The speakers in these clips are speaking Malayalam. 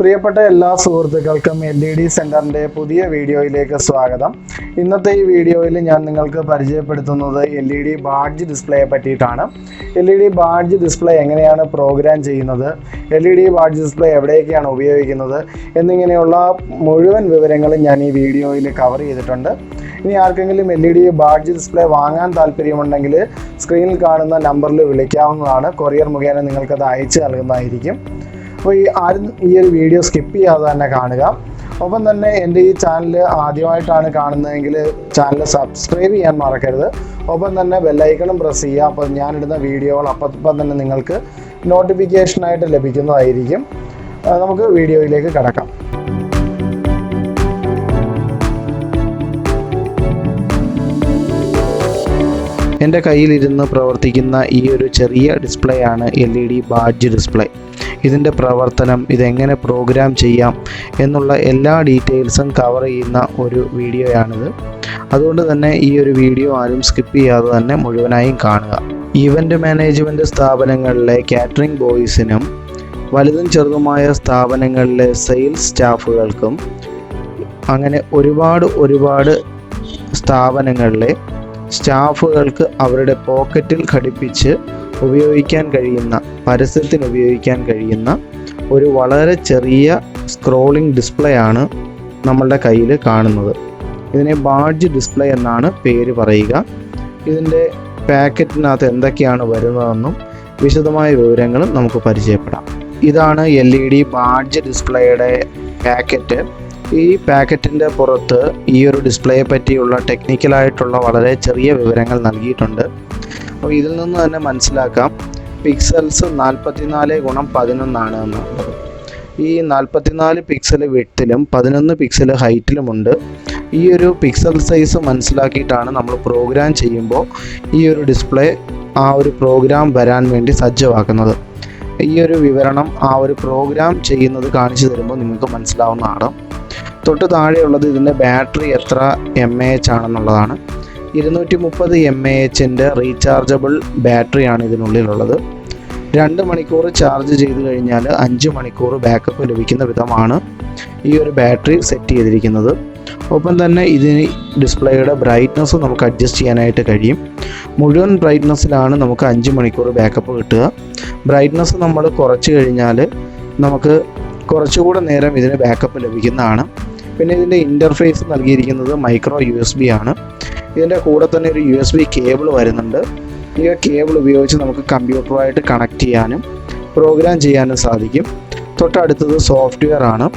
പ്രിയപ്പെട്ട എല്ലാ സുഹൃത്തുക്കൾക്കും LED സെന്ററിന്റെ പുതിയ വീഡിയോയിലേക്ക് സ്വാഗതം. ഇന്നത്തെ ഈ വീഡിയോയിൽ ഞാൻ നിങ്ങൾക്ക് പരിചയപ്പെടുത്തുന്നത് LED ബാഡ്ജ് ഡിസ്പ്ലേയെ പറ്റിയിട്ടാണ്. LED ബാഡ്ജ് ഡിസ്പ്ലേ എങ്ങനെയാണ് പ്രോഗ്രാം ചെയ്യുന്നത്, LED ബാഡ്ജ് ഡിസ്പ്ലേ എവിടെയൊക്കെയാണ് ഉപയോഗിക്കുന്നത് എന്നിങ്ങനെയുള്ള മുഴുവൻ വിവരങ്ങളും ഞാൻ ഈ വീഡിയോയിൽ കവർ ചെയ്തിട്ടുണ്ട്. ഇനി ആർക്കെങ്കിലും LED ബാഡ്ജ് ഡിസ്പ്ലേ വാങ്ങാൻ താല്പര്യമുണ്ടെങ്കിൽ സ്ക്രീനിൽ കാണുന്ന നമ്പറിൽ വിളിക്കാവുന്നതാണ്. കൊറിയർ മുഖേന നിങ്ങൾക്കത് അയച്ചു നൽകുന്നതായിരിക്കും. അപ്പോൾ ആരും ഈ ഒരു വീഡിയോ സ്കിപ്പ് ചെയ്യാതെ തന്നെ കാണുക. ഒപ്പം തന്നെ എൻ്റെ ഈ ചാനൽ ആദ്യമായിട്ടാണ് കാണുന്നതെങ്കിൽ ചാനൽ സബ്സ്ക്രൈബ് ചെയ്യാൻ മറക്കരുത്. ഒപ്പം തന്നെ ബെല്ലൈക്കണും പ്രസ് ചെയ്യുക. അപ്പോൾ ഞാനിടുന്ന വീഡിയോകൾ അപ്പം തന്നെ നിങ്ങൾക്ക് നോട്ടിഫിക്കേഷനായിട്ട് ലഭിക്കുന്നതായിരിക്കും. നമുക്ക് വീഡിയോയിലേക്ക് കടക്കാം. എൻ്റെ കയ്യിലിരുന്ന് പ്രവർത്തിക്കുന്ന ഈ ഒരു ചെറിയ ഡിസ്പ്ലേ ആണ് LED ബാഡ്ജ് ഡിസ്പ്ലേ. ഇതിൻ്റെ പ്രവർത്തനം, ഇതെങ്ങനെ പ്രോഗ്രാം ചെയ്യാം എന്നുള്ള എല്ലാ ഡീറ്റെയിൽസും കവർ ചെയ്യുന്ന ഒരു വീഡിയോയാണിത്. അതുകൊണ്ട് തന്നെ ഈ ഒരു വീഡിയോ ആരും സ്കിപ്പ് ചെയ്യാതെ തന്നെ മുഴുവനായും കാണുക. ഈവൻ്റ് മാനേജ്മെൻറ്റ് സ്ഥാപനങ്ങളിലെ കാറ്ററിംഗ് ബോയ്സിനും വലുതും ചെറുതുമായ സ്ഥാപനങ്ങളിലെ സെയിൽസ് സ്റ്റാഫുകൾക്കും അങ്ങനെ ഒരുപാട് സ്ഥാപനങ്ങളിലെ സ്റ്റാഫുകൾക്ക് അവരുടെ പോക്കറ്റിൽ ഘടിപ്പിച്ച് ഉപയോഗിക്കാൻ കഴിയുന്ന, പരസ്യത്തിന് ഉപയോഗിക്കാൻ കഴിയുന്ന ഒരു വളരെ ചെറിയ സ്ക്രോളിംഗ് ഡിസ്പ്ലേ ആണ് നമ്മളുടെ കയ്യിൽ കാണുന്നത്. ഇതിനെ ബാഡ്ജ് ഡിസ്പ്ലേ എന്നാണ് പേര് പറയുക. ഇതിൻ്റെ പാക്കറ്റിനകത്ത് എന്തൊക്കെയാണ് വരുന്നതെന്നും വിശദമായ വിവരങ്ങളും നമുക്ക് പരിചയപ്പെടാം. ഇതാണ് LED ബാഡ്ജ് ഡിസ്പ്ലേയുടെ പാക്കറ്റ്. ഈ പാക്കറ്റിൻ്റെ പുറത്ത് ഈ ഒരു ഡിസ്പ്ലേയെ പറ്റിയുള്ള ടെക്നിക്കലായിട്ടുള്ള വളരെ ചെറിയ വിവരങ്ങൾ നൽകിയിട്ടുണ്ട്. അപ്പോൾ ഇതിൽ നിന്ന് തന്നെ മനസ്സിലാക്കാം പിക്സൽസ് 44x11 എന്നുള്ളത്. ഈ 44 പിക്സൽ വിഡ്ത്തിലും 11 പിക്സൽ ഹൈറ്റിലുമുണ്ട്. ഈ ഒരു പിക്സൽ സൈസ് മനസ്സിലാക്കിയിട്ടാണ് നമ്മൾ പ്രോഗ്രാം ചെയ്യുമ്പോൾ ഈ ഒരു ഡിസ്പ്ലേ ആ ഒരു പ്രോഗ്രാം വരാൻ വേണ്ടി സജ്ജമാക്കുന്നത്. ഈ ഒരു വിവരണം ആ ഒരു പ്രോഗ്രാം ചെയ്യുന്നത് കാണിച്ചു തരുമ്പോൾ നിങ്ങൾക്ക് മനസ്സിലാവുന്നതാണ്. തൊട്ട് താഴെയുള്ളത് ഇതിൻ്റെ ബാറ്ററി എത്ര mAh ആണെന്നുള്ളതാണ്. 230 mAhൻ്റെ റീചാർജബിൾ ബാറ്ററിയാണ് ഇതിനുള്ളിലുള്ളത്. 2 മണിക്കൂർ ചാർജ് ചെയ്ത് കഴിഞ്ഞാൽ 5 മണിക്കൂർ ബാക്കപ്പ് ലഭിക്കുന്ന വിധമാണ് ഈ ഒരു ബാറ്ററി സെറ്റ് ചെയ്തിരിക്കുന്നത്. ഒപ്പം തന്നെ ഇതിന് ഡിസ്പ്ലേയുടെ ബ്രൈറ്റ്നസ് നമുക്ക് അഡ്ജസ്റ്റ് ചെയ്യാനായിട്ട് കഴിയും. മുഴുവൻ ബ്രൈറ്റ്നസ്സിലാണ് നമുക്ക് 5 മണിക്കൂർ ബാക്കപ്പ് കിട്ടുക. ബ്രൈറ്റ്നസ് നമ്മൾ കുറച്ച് കഴിഞ്ഞാൽ നമുക്ക് കുറച്ചുകൂടെ നേരം ഇതിന് ബാക്കപ്പ് ലഭിക്കുന്നതാണ്. പിന്നെ ഇതിൻ്റെ ഇൻ്റർഫേസ് നൽകിയിരിക്കുന്നത് മൈക്രോ USB ആണ്. ഇതിൻ്റെ കൂടെ തന്നെ ഒരു USB കേബിൾ വരുന്നുണ്ട്. ഈ കേബിൾ ഉപയോഗിച്ച് നമുക്ക് കമ്പ്യൂട്ടറുമായിട്ട് കണക്ട് ചെയ്യാനും പ്രോഗ്രാം ചെയ്യാനും സാധിക്കും. തൊട്ടടുത്തത് സോഫ്റ്റ്വെയർ ആണ്.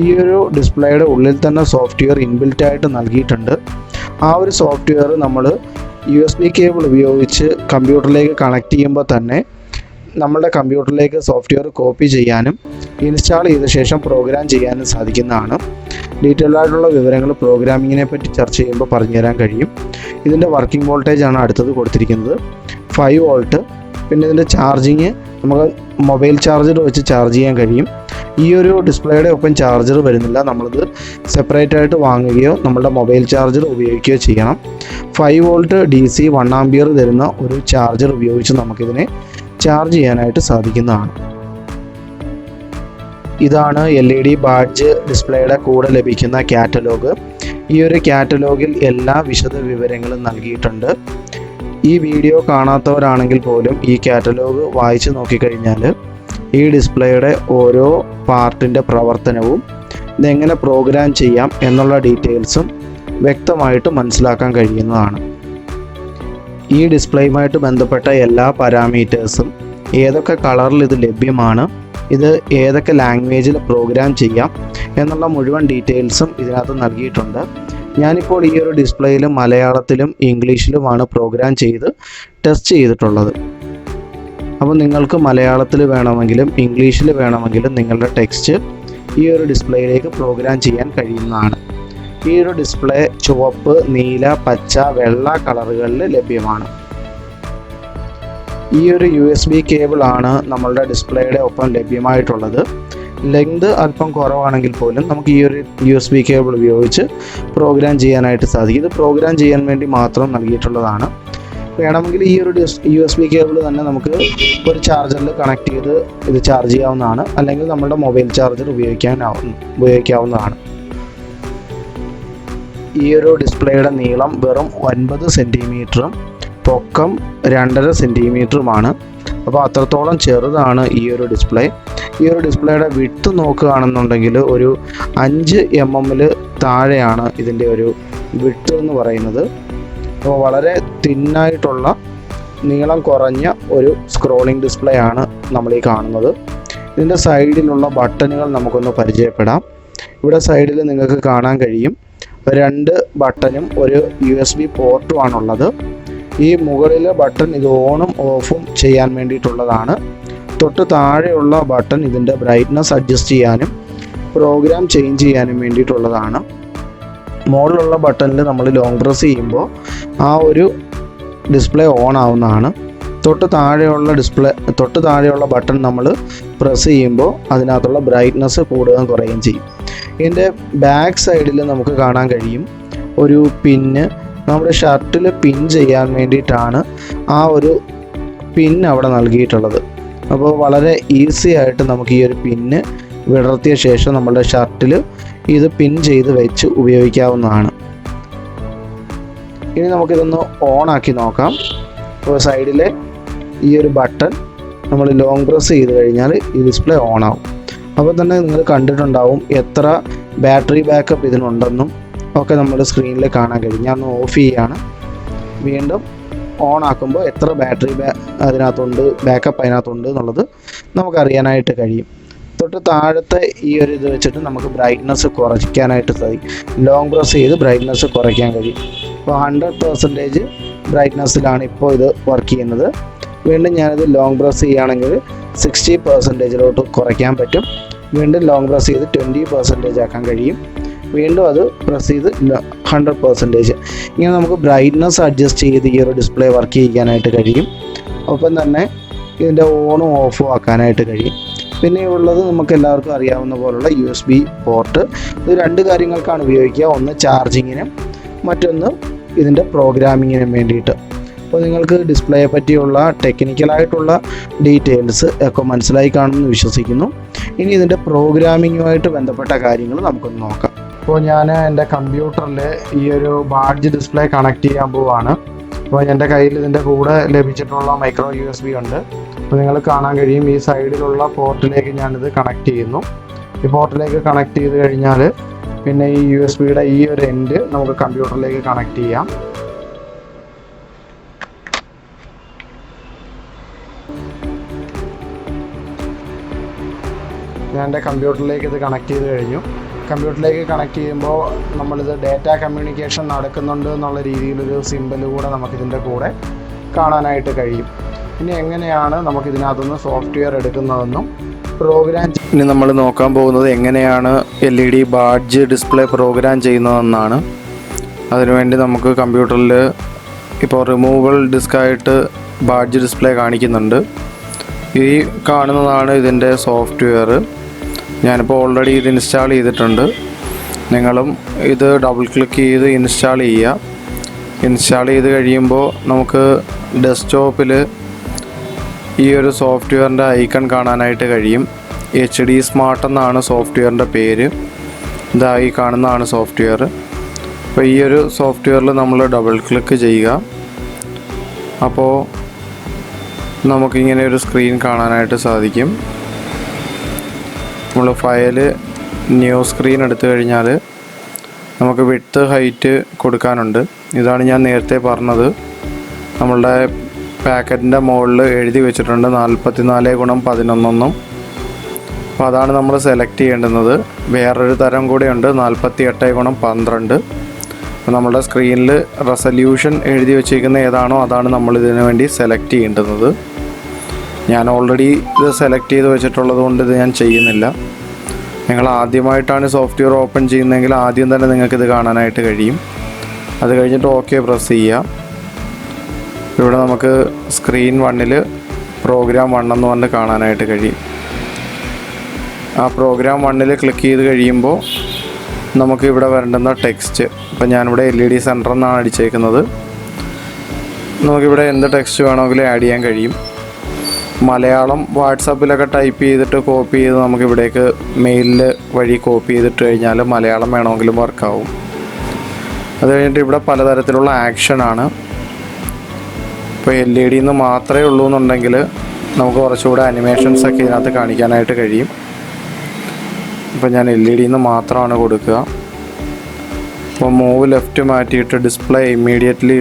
ഈ ഒരു ഡിസ്പ്ലേയുടെ ഉള്ളിൽ തന്നെ സോഫ്റ്റ്വെയർ ഇൻബിൽറ്റായിട്ട് നൽകിയിട്ടുണ്ട്. ആ ഒരു സോഫ്റ്റ്വെയർ നമ്മൾ USB കേബിൾ ഉപയോഗിച്ച് കമ്പ്യൂട്ടറിലേക്ക് കണക്ട് ചെയ്യുമ്പോൾ തന്നെ നമ്മളുടെ കമ്പ്യൂട്ടറിലേക്ക് സോഫ്റ്റ്വെയർ കോപ്പി ചെയ്യാനും ഇൻസ്റ്റാൾ ചെയ്ത ശേഷം പ്രോഗ്രാം ചെയ്യാനും സാധിക്കുന്നതാണ്. ഡീറ്റെയിൽ ആയിട്ടുള്ള വിവരങ്ങൾ പ്രോഗ്രാമിങ്ങിനെ പറ്റി ചർച്ച ചെയ്യുമ്പോൾ പറഞ്ഞുതരാൻ കഴിയും. ഇതിൻ്റെ വർക്കിംഗ് വോൾട്ടേജ് ആണ് അടുത്തത് കൊടുത്തിരിക്കുന്നത്, 5 വോൾട്ട്. പിന്നെ ഇതിൻ്റെ ചാർജിങ് നമുക്ക് മൊബൈൽ ചാർജർ വെച്ച് ചാർജ് ചെയ്യാൻ കഴിയും. ഈ ഒരു ഡിസ്പ്ലേയുടെ ഒപ്പം ചാർജർ വരുന്നില്ല. നമ്മളിത് സെപ്പറേറ്റ് ആയിട്ട് വാങ്ങുകയോ നമ്മളുടെ മൊബൈൽ ചാർജർ ഉപയോഗിക്കുകയോ ചെയ്യണം. 5 വോൾട്ട് DC 1 ആംപിയർ തരുന്ന ഒരു ചാർജർ ഉപയോഗിച്ച് നമുക്കിതിനെ ചാർജ് ചെയ്യാനായിട്ട് സാധിക്കുന്നതാണ്. ഇതാണ് LED ബാഡ്ജ് ഡിസ്പ്ലേയുടെ കൂടെ ലഭിക്കുന്ന കാറ്റലോഗ്. ഈ ഒരു കാറ്റലോഗിൽ എല്ലാ വിശദ വിവരങ്ങളും നൽകിയിട്ടുണ്ട്. ഈ വീഡിയോ കാണാത്തവരാണെങ്കിൽ പോലും ഈ കാറ്റലോഗ് വായിച്ച് നോക്കിക്കഴിഞ്ഞാൽ ഈ ഡിസ്പ്ലേയുടെ ഓരോ പാർട്ടിൻ്റെ പ്രവർത്തനവും ഇതെങ്ങനെ പ്രോഗ്രാം ചെയ്യാം എന്നുള്ള ഡീറ്റെയിൽസും വ്യക്തമായിട്ട് മനസ്സിലാക്കാൻ കഴിയുന്നതാണ്. ഈ ഡിസ്പ്ലേയുമായിട്ട് ബന്ധപ്പെട്ട എല്ലാ പാരാമീറ്റേഴ്സും, ഏതൊക്കെ കളറിൽ ഇത് ലഭ്യമാണ്, ഇത് ഏതൊക്കെ ലാംഗ്വേജിൽ പ്രോഗ്രാം ചെയ്യാം എന്നുള്ള മുഴുവൻ ഡീറ്റെയിൽസും ഇതിനകത്ത് നൽകിയിട്ടുണ്ട്. ഞാനിപ്പോൾ ഈ ഒരു ഡിസ്പ്ലേയിൽ മലയാളത്തിലും ഇംഗ്ലീഷിലുമാണ് പ്രോഗ്രാം ചെയ്ത് ടെസ്റ്റ് ചെയ്തിട്ടുള്ളത്. അപ്പോൾ നിങ്ങൾക്ക് മലയാളത്തിൽ വേണമെങ്കിലും ഇംഗ്ലീഷിൽ വേണമെങ്കിലും നിങ്ങളുടെ ടെക്സ്റ്റ് ഈ ഒരു ഡിസ്പ്ലേയിലേക്ക് പ്രോഗ്രാം ചെയ്യാൻ കഴിയുന്നതാണ്. ഈ ഒരു ഡിസ്പ്ലേ ചുവപ്പ്, നീല, പച്ച, വെള്ള കളറുകളിൽ ലഭ്യമാണ്. ഈ ഒരു USB കേബിൾ ആണ് നമ്മളുടെ ഡിസ്പ്ലേയുടെ ഒപ്പം ലഭ്യമായിട്ടുള്ളത്. ലെങ്ത് അല്പം കുറവാണെങ്കിൽ പോലും നമുക്ക് ഈ ഒരു USB കേബിൾ ഉപയോഗിച്ച് പ്രോഗ്രാം ചെയ്യാനായിട്ട് സാധിക്കും. ഇത് പ്രോഗ്രാം ചെയ്യാൻ വേണ്ടി മാത്രം നൽകിയിട്ടുള്ളതാണ്. വേണമെങ്കിൽ ഈ ഒരു USB കേബിൾ തന്നെ നമുക്ക് ഒരു ചാർജറിൽ കണക്ട് ചെയ്ത് ഇത് ചാർജ് ചെയ്യാവുന്നതാണ്, അല്ലെങ്കിൽ നമ്മുടെ മൊബൈൽ ചാർജർ ഉപയോഗിക്കാവുന്നതാണ്. ഈ ഒരു ഡിസ്പ്ലേയുടെ നീളം വെറും 9 സെൻറ്റിമീറ്ററും പൊക്കം 2.5 സെൻറ്റിമീറ്ററുമാണ്. അപ്പോൾ അത്രത്തോളം ചെറുതാണ് ഈ ഒരു ഡിസ്പ്ലേ. ഈ ഒരു ഡിസ്പ്ലേയുടെ വിഡ്ത്ത് നോക്കുകയാണെന്നുണ്ടെങ്കിൽ ഒരു 5 mm താഴെയാണ് ഇതിൻ്റെ ഒരു വിഡ്ത്ത് എന്ന് പറയുന്നത്. അപ്പോൾ വളരെ തിന്നായിട്ടുള്ള നീളം കുറഞ്ഞ ഒരു സ്ക്രോളിംഗ് ഡിസ്പ്ലേ ആണ് നമ്മൾ ഈ കാണുന്നത്. ഇതിൻ്റെ സൈഡിലുള്ള ബട്ടണുകൾ നമുക്കൊന്ന് പരിചയപ്പെടാം. ഇവിടെ സൈഡിൽ നിങ്ങൾക്ക് കാണാൻ കഴിയും 2 ബട്ടണും ഒരു USB പോർട്ടും ആണുള്ളത്. ഈ മുകളിലെ ബട്ടൺ ഇത് ഓണും ഓഫും ചെയ്യാൻ വേണ്ടിയിട്ടുള്ളതാണ്. തൊട്ട് താഴെയുള്ള ബട്ടൺ ഇതിൻ്റെ ബ്രൈറ്റ്നസ് അഡ്ജസ്റ്റ് ചെയ്യാനും പ്രോഗ്രാം ചേഞ്ച് ചെയ്യാനും വേണ്ടിയിട്ടുള്ളതാണ്. മുകളിലുള്ള ബട്ടണിൽ നമ്മൾ ലോങ് പ്രസ് ചെയ്യുമ്പോൾ ആ ഒരു ഡിസ്പ്ലേ ഓൺ ആവുന്നതാണ്. തൊട്ട് താഴെയുള്ള ബട്ടൺ നമ്മൾ പ്രസ് ചെയ്യുമ്പോൾ അതിനകത്തുള്ള ബ്രൈറ്റ്നസ് കൂടുകയും കുറയുകയും ചെയ്യും. ഇതിൻ്റെ ബാക്ക് സൈഡിൽ നമുക്ക് കാണാൻ കഴിയും ഒരു പിന്ന്. നമ്മുടെ ഷർട്ടിൽ പിൻ ചെയ്യാൻ വേണ്ടിയിട്ടാണ് ആ ഒരു പിൻ അവിടെ നൽകിയിട്ടുള്ളത്. അപ്പോൾ വളരെ ഈസി ആയിട്ട് നമുക്ക് ഈ ഒരു പിന്ന് വിടർത്തിയ ശേഷം നമ്മളുടെ ഷർട്ടിൽ ഇത് പിൻ ചെയ്ത് വെച്ച് ഉപയോഗിക്കാവുന്നതാണ്. ഇനി നമുക്കിതൊന്ന് ഓൺ ആക്കി നോക്കാം. അപ്പോൾ സൈഡിലെ ഈ ഒരു ബട്ടൺ നമ്മൾ ലോങ് പ്രസ് ചെയ്ത് കഴിഞ്ഞാൽ ഈ ഡിസ്പ്ലേ ഓൺ ആവും. അപ്പോൾ തന്നെ നിങ്ങൾ കണ്ടിട്ടുണ്ടാവും എത്ര ബാറ്ററി ബാക്കപ്പ് ഇതിനുണ്ടെന്നും ഒക്കെ നമ്മൾ സ്ക്രീനിൽ കാണാൻ കഴിയും. ഞാൻ ഒന്ന് ഓഫ് ചെയ്യാണ്. വീണ്ടും ഓൺ ആക്കുമ്പോൾ എത്ര ബാറ്ററി അതിനകത്തുണ്ട്, ബാക്കപ്പ് അതിനകത്തുണ്ട് എന്നുള്ളത് നമുക്കറിയാനായിട്ട് കഴിയും. തൊട്ട് താഴത്തെ ഈ ഒരു ഇത് വെച്ചിട്ട് നമുക്ക് ബ്രൈറ്റ്നസ് കുറയ്ക്കാനായിട്ട് സാധിക്കും. ലോങ് പ്രസ് ചെയ്ത് ബ്രൈറ്റ്നസ് കുറയ്ക്കാൻ കഴിയും. അപ്പോൾ 100% ബ്രൈറ്റ്നസ്സിലാണ് ഇപ്പോൾ ഇത് വർക്ക് ചെയ്യുന്നത്. വീണ്ടും ഞാനിത് ലോങ് പ്രസ് ചെയ്യുകയാണെങ്കിൽ 60%-ലോട്ട് കുറയ്ക്കാൻ പറ്റും. വീണ്ടും ലോങ് പ്രസ് ചെയ്ത് 20% ആക്കാൻ കഴിയും. വീണ്ടും അത് പ്രസ് ചെയ്ത് 100%. ഇങ്ങനെ നമുക്ക് ബ്രൈറ്റ്നസ് അഡ്ജസ്റ്റ് ചെയ്ത് ഈ ഒരു ഡിസ്പ്ലേ വർക്ക് ചെയ്യാനായിട്ട് കഴിയും. ഒപ്പം തന്നെ ഇതിൻ്റെ ഓണും ഓഫും ആക്കാനായിട്ട് കഴിയും. പിന്നെ ഉള്ളത് നമുക്ക് എല്ലാവർക്കും അറിയാവുന്ന പോലുള്ള USB പോർട്ട്. ഇത് 2 കാര്യങ്ങൾക്കാണ് ഉപയോഗിക്കുക. ഒന്ന് ചാർജിങ്ങിനും മറ്റൊന്ന് ഇതിൻ്റെ പ്രോഗ്രാമിങ്ങിനും വേണ്ടിയിട്ട്. അപ്പോൾ നിങ്ങൾക്ക് ഡിസ്പ്ലേയെ പറ്റിയുള്ള ടെക്നിക്കലായിട്ടുള്ള ഡീറ്റെയിൽസ് ഒക്കെ മനസ്സിലായി കാണുമെന്ന് വിശ്വസിക്കുന്നു. ഇനി ഇതിൻ്റെ പ്രോഗ്രാമിങ്ങുമായിട്ട് ബന്ധപ്പെട്ട കാര്യങ്ങൾ നമുക്കൊന്ന് നോക്കാം. അപ്പോൾ ഞാൻ എൻ്റെ കമ്പ്യൂട്ടറിൽ ഈ ഒരു ബാഡ്ജ് ഡിസ്പ്ലേ കണക്ട് ചെയ്യാൻ പോവുകയാണ്. അപ്പോൾ എൻ്റെ കയ്യിൽ ഇതിൻ്റെ കൂടെ ലഭിച്ചിട്ടുള്ള മൈക്രോ USB ഉണ്ട്. അപ്പോൾ നിങ്ങൾ കാണാൻ കഴിയും ഈ സൈഡിലുള്ള പോർട്ടിലേക്ക് ഞാനിത് കണക്ട് ചെയ്യുന്നു. ഈ പോർട്ടിലേക്ക് കണക്ട് ചെയ്ത് കഴിഞ്ഞാൽ പിന്നെ ഈ USB-യുടെ ഈ ഒരു എൻഡ് നമുക്ക് കമ്പ്യൂട്ടറിലേക്ക് കണക്ട് ചെയ്യാം. ഞാൻ എൻ്റെ കമ്പ്യൂട്ടറിലേക്ക് ഇത് കണക്ട് ചെയ്ത് കഴിഞ്ഞു. കമ്പ്യൂട്ടറിലേക്ക് കണക്ട് ചെയ്യുമ്പോൾ നമ്മളിത് ഡാറ്റ കമ്മ്യൂണിക്കേഷൻ നടക്കുന്നുണ്ട് എന്നുള്ള രീതിയിലൊരു സിമ്പൽ കൂടെ നമുക്കിതിൻ്റെ കൂടെ കാണാനായിട്ട് കഴിയും. ഇനി എങ്ങനെയാണ് നമുക്കിതിനകത്തുനിന്ന് സോഫ്റ്റ്വെയർ എടുക്കുന്നതെന്നും പ്രോഗ്രാം ഇനി നമ്മൾ നോക്കാൻ പോകുന്നത് എങ്ങനെയാണ് LED ബാഡ്ജ് ഡിസ്പ്ലേ പ്രോഗ്രാം ചെയ്യുന്നതെന്നാണ്. അതിനുവേണ്ടി നമുക്ക് കമ്പ്യൂട്ടറിൽ ഇപ്പോൾ റിമൂവബിൾ ഡിസ്കായിട്ട് ബാഡ്ജ് ഡിസ്പ്ലേ കാണിക്കുന്നുണ്ട്. ഈ കാണുന്നതാണ് ഇതിൻ്റെ സോഫ്റ്റ്വെയർ. ഞാനിപ്പോൾ ഓൾറെഡി ഇത് ഇൻസ്റ്റാൾ ചെയ്തിട്ടുണ്ട്. നിങ്ങളും ഇത് ഡബിൾ ക്ലിക്ക് ചെയ്ത് ഇൻസ്റ്റാൾ ചെയ്യുക. ഇൻസ്റ്റാൾ ചെയ്ത് കഴിയുമ്പോൾ നമുക്ക് ഡെസ്ക്ടോപ്പിൽ ഈ ഒരു സോഫ്റ്റ്വെയറിൻ്റെ ഐക്കൺ കാണാനായിട്ട് കഴിയും. HD സ്മാർട്ട് എന്നാണ് സോഫ്റ്റ്വെയറിൻ്റെ പേര്. ഇതായി കാണുന്നതാണ് സോഫ്റ്റ്വെയർ. അപ്പോൾ ഈ ഒരു സോഫ്റ്റ്വെയറിൽ നമ്മൾ ഡബിൾ ക്ലിക്ക് ചെയ്യുക. അപ്പോൾ നമുക്കിങ്ങനെ ഒരു സ്ക്രീൻ കാണാനായിട്ട് സാധിക്കും. നമ്മൾ ഫയൽ ന്യൂ സ്ക്രീൻ എടുത്തു കഴിഞ്ഞാൽ നമുക്ക് വിഡ്ത്ത് ഹൈറ്റ് കൊടുക്കാനുണ്ട്. ഇതാണ് ഞാൻ നേരത്തെ പറഞ്ഞത്. നമ്മളുടെ പാക്കറ്റിൻ്റെ മുകളിൽ എഴുതി വെച്ചിട്ടുണ്ട് 44x11. അപ്പോൾ അതാണ് നമ്മൾ സെലക്ട് ചെയ്യേണ്ടുന്നത്. വേറൊരു തരം കൂടെയുണ്ട് 48x12. അപ്പോൾ നമ്മുടെ സ്ക്രീനിൽ റെസല്യൂഷൻ എഴുതി വെച്ചിരിക്കുന്ന ഏതാണോ അതാണ് നമ്മൾ ഇതിനു വേണ്ടി സെലക്ട് ചെയ്യേണ്ടുന്നത്. ഞാൻ ഓൾറെഡി ഇത് സെലക്ട് ചെയ്ത് വെച്ചിട്ടുള്ളത് കൊണ്ട് ഇത് ഞാൻ ചെയ്യുന്നില്ല. നിങ്ങൾ ആദ്യമായിട്ടാണ് സോഫ്റ്റ്വെയർ ഓപ്പൺ ചെയ്യുന്നതെങ്കിൽ ആദ്യം തന്നെ നിങ്ങൾക്കിത് കാണാനായിട്ട് കഴിയും. അത് കഴിഞ്ഞിട്ട് ഓക്കെ പ്രസ് ചെയ്യുക. ഇവിടെ നമുക്ക് സ്ക്രീൻ 1-ൽ പ്രോഗ്രാം 1 എന്ന് പറഞ്ഞ് കാണാനായിട്ട് കഴിയും. ആ പ്രോഗ്രാം 1-ൽ ക്ലിക്ക് ചെയ്ത് കഴിയുമ്പോൾ നമുക്ക് ഇവിടെ വരേണ്ടുന്ന ടെക്സ്റ്റ്. ഇപ്പം ഞാനിവിടെ LED സെൻറ്റർ എന്നാണ് അടിച്ചേക്കുന്നത്. നമുക്കിവിടെ എന്ത് ടെക്സ്റ്റ് വേണമെങ്കിലും ആഡ് ചെയ്യാൻ കഴിയും. മലയാളം വാട്സാപ്പിലൊക്കെ ടൈപ്പ് ചെയ്തിട്ട് കോപ്പി ചെയ്ത് നമുക്കിവിടേക്ക് മെയിലിൽ വഴി കോപ്പി ചെയ്തിട്ട് കഴിഞ്ഞാൽ മലയാളം വേണമെങ്കിലും വർക്കാവും. അത് കഴിഞ്ഞിട്ട് ഇവിടെ പലതരത്തിലുള്ള ആക്ഷനാണ്. ഇപ്പോൾ LED എന്ന് മാത്രമേ ഉള്ളൂ എന്നുണ്ടെങ്കിൽ നമുക്ക് കുറച്ചുകൂടെ അനിമേഷൻസൊക്കെ ഇതിനകത്ത് കാണിക്കാനായിട്ട് കഴിയും. ഇപ്പോൾ ഞാൻ LED എന്ന് മാത്രമാണ് കൊടുക്കുക. അപ്പോൾ മൂവ് ലെഫ്റ്റ് മാറ്റിയിട്ട് ഡിസ്പ്ലേ ഇമ്മീഡിയറ്റ്ലി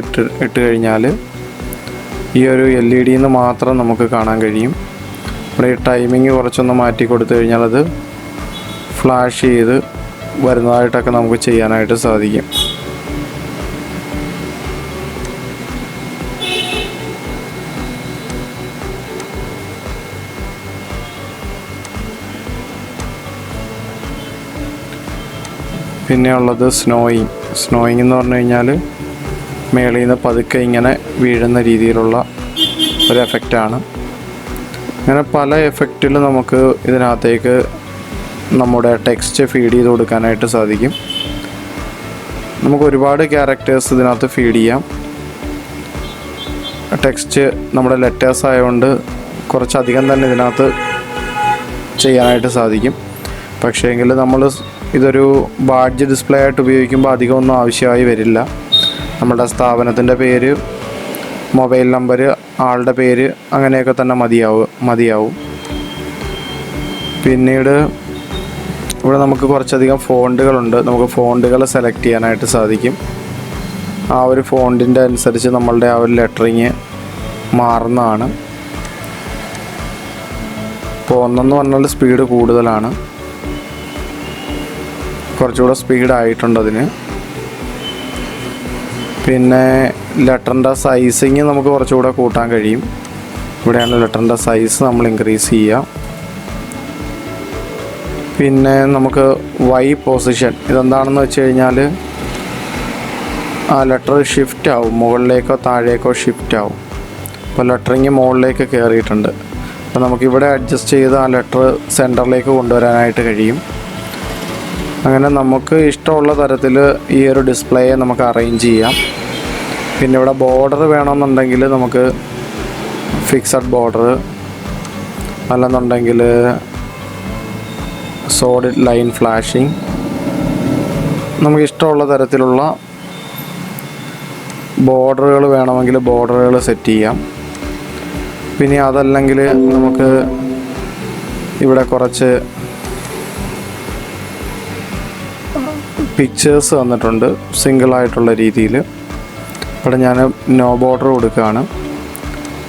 ഇട്ട് കഴിഞ്ഞാൽ ഈ ഒരു LED എന്ന് മാത്രം നമുക്ക് കാണാൻ കഴിയും. ഇവിടെ ഈ ടൈമിങ് കുറച്ചൊന്ന് മാറ്റി കൊടുത്തു കഴിഞ്ഞാൽ അത് ഫ്ലാഷ് ചെയ്ത് വരുന്നതായിട്ടൊക്കെ നമുക്ക് ചെയ്യാനായിട്ട് സാധിക്കും. പിന്നെ ഉള്ളത് സ്നോയിങ് എന്ന് പറഞ്ഞു കഴിഞ്ഞാൽ മേളിൽ നിന്ന് പതുക്കെ ഇങ്ങനെ വീഴുന്ന രീതിയിലുള്ള ഒരു എഫക്റ്റാണ്. അങ്ങനെ പല എഫക്റ്റിൽ നമുക്ക് ഇതിനകത്തേക്ക് നമ്മുടെ ടെക്സ്റ്റ് ഫീഡ് ചെയ്ത് കൊടുക്കാനായിട്ട് സാധിക്കും. നമുക്ക് ഒരുപാട് ക്യാരക്ടേഴ്സ് ഇതിനകത്ത് ഫീഡ് ചെയ്യാം. ടെക്സ്റ്റ് നമ്മുടെ ലെറ്റേഴ്സ് ആയതുകൊണ്ട് കുറച്ചധികം തന്നെ ഇതിനകത്ത് ചെയ്യാനായിട്ട് സാധിക്കും. പക്ഷേ എങ്കിൽ നമ്മൾ ഇതൊരു ബാഡ്ജ് ഡിസ്പ്ലേ ആയിട്ട് ഉപയോഗിക്കുമ്പോൾ അധികമൊന്നും ആവശ്യമായി വരില്ല. നമ്മുടെ സ്ഥാപനത്തിൻ്റെ പേര്, മൊബൈൽ നമ്പർ, ആളുടെ പേര് അങ്ങനെയൊക്കെ തന്നെ മതിയാവും. പിന്നീട് ഇവിടെ നമുക്ക് കുറച്ചധികം ഫോണ്ടുകളുണ്ട്. നമുക്ക് ഫോണ്ടുകൾ സെലക്ട് ചെയ്യാനായിട്ട് സാധിക്കും. ആ ഒരു ഫോണ്ടിൻ്റെ അനുസരിച്ച് നമ്മളുടെ ആ ഒരു ലെറ്ററിങ് മാറുന്നതാണ്. ഇപ്പോൾ ഒന്നെന്ന് പറഞ്ഞാൽ സ്പീഡ് കൂടുതലാണ്, കുറച്ചുകൂടെ സ്പീഡായിട്ടുണ്ട് അതിന്. പിന്നെ ലെറ്ററിൻ്റെ സൈസിങ് നമുക്ക് കുറച്ചുകൂടെ കൂട്ടാൻ കഴിയും. ഇവിടെയാണ് ലെറ്ററിൻ്റെ സൈസ് നമ്മൾ ഇൻക്രീസ് ചെയ്യുക. പിന്നെ നമുക്ക് വൈ പൊസിഷൻ ഇതെന്താണെന്ന് വെച്ച് കഴിഞ്ഞാൽ ആ ലെറ്റർ ഷിഫ്റ്റ് ആവും, മുകളിലേക്കോ താഴേക്കോ ഷിഫ്റ്റ് ആവും. അപ്പോൾ ലെറ്ററിങ് മുകളിലേക്ക് കയറിയിട്ടുണ്ട്. അപ്പോൾ നമുക്കിവിടെ അഡ്ജസ്റ്റ് ചെയ്ത് ആ ലെറ്റർ സെൻറ്ററിലേക്ക് കൊണ്ടുവരാനായിട്ട് കഴിയും. അങ്ങനെ നമുക്ക് ഇഷ്ടമുള്ള തരത്തിൽ ഈ ഒരു ഡിസ്പ്ലേയെ നമുക്ക് അറേഞ്ച് ചെയ്യാം. പിന്നെ ഇവിടെ ബോർഡർ വേണമെന്നുണ്ടെങ്കിൽ നമുക്ക് ഫിക്സഡ് ബോർഡർ, അല്ലെന്നുണ്ടെങ്കിൽ സോളിഡ് ലൈൻ ഫ്ലാഷിങ്, നമുക്ക് ഇഷ്ടമുള്ള തരത്തിലുള്ള ബോർഡറുകൾ വേണമെങ്കിൽ ബോർഡറുകൾ സെറ്റ് ചെയ്യാം. പിന്നെ അതല്ലെങ്കിൽ നമുക്ക് ഇവിടെ കുറച്ച് പിക്ചേഴ്സ് വന്നിട്ടുണ്ട് സിംഗിളായിട്ടുള്ള രീതിയിൽ. ഇവിടെ ഞാൻ നോ ബോർഡർ കൊടുക്കുകയാണ്.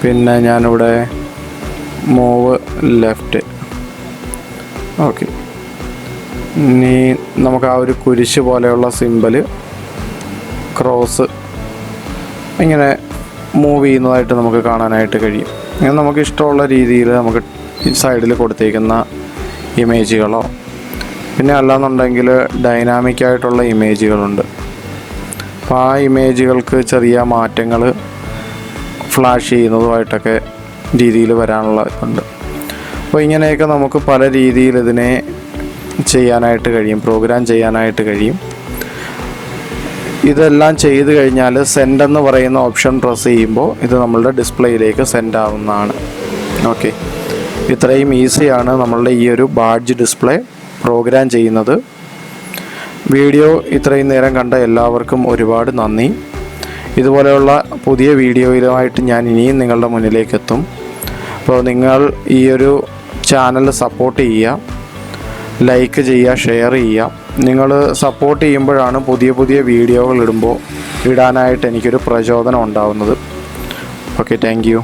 പിന്നെ ഞാനിവിടെ മൂവ് ലെഫ്റ്റ്. ഓക്കെ, ഇനി നമുക്ക് ആ ഒരു കുരിശ് പോലെയുള്ള സിമ്പൽ, ക്രോസ് ഇങ്ങനെ മൂവ് ചെയ്യുന്നതായിട്ട് നമുക്ക് കാണാനായിട്ട് കഴിയും. ഇങ്ങനെ നമുക്ക് ഇഷ്ടമുള്ള രീതിയിൽ നമുക്ക് ഈ സൈഡിൽ കൊടുത്തേക്കുന്ന ഇമേജുകളോ, പിന്നെ അല്ലാന്നുണ്ടെങ്കിൽ ഡൈനാമിക്കായിട്ടുള്ള ഇമേജുകളുണ്ട്. അപ്പോൾ ആ ഇമേജുകൾക്ക് ചെറിയ മാറ്റങ്ങൾ ഫ്ലാഷ് ചെയ്യുന്നതുമായിട്ടൊക്കെ രീതിയിൽ വരാനുള്ള ഇതുണ്ട്. അപ്പോൾ ഇങ്ങനെയൊക്കെ നമുക്ക് പല രീതിയിൽ ഇതിനെ ചെയ്യാനായിട്ട് കഴിയും, പ്രോഗ്രാം ചെയ്യാനായിട്ട് കഴിയും. ഇതെല്ലാം ചെയ്ത് കഴിഞ്ഞാൽ സെൻഡ് എന്ന് പറയുന്ന ഓപ്ഷൻ പ്രസ് ചെയ്യുമ്പോൾ ഇത് നമ്മളുടെ ഡിസ്പ്ലേയിലേക്ക് സെൻഡ് ആവുന്നതാണ്. ഓക്കെ, ഇത്രയും ഈസിയാണ് നമ്മളുടെ ഈ ഒരു ബാഡ്ജ് ഡിസ്പ്ലേ പ്രോഗ്രാം ചെയ്യുന്നത്. വീഡിയോ ഇത്രയും നേരം കണ്ട എല്ലാവർക്കും ഒരുപാട് നന്ദി. ഇതുപോലെയുള്ള പുതിയ വീഡിയോയിലുമായിട്ട് ഞാൻ ഇനിയും നിങ്ങളുടെ മുന്നിലേക്ക് എത്തും. അപ്പോൾ നിങ്ങൾ ഈ ഒരു ചാനൽ സപ്പോർട്ട് ചെയ്യുക, ലൈക്ക് ചെയ്യുക, ഷെയർ ചെയ്യുക. നിങ്ങൾ സപ്പോർട്ട് ചെയ്യുമ്പോഴാണ് പുതിയ പുതിയ വീഡിയോകൾ ഇടാനായിട്ട് എനിക്കൊരു പ്രചോദനം ഉണ്ടാവുന്നത്. Okay, thank you.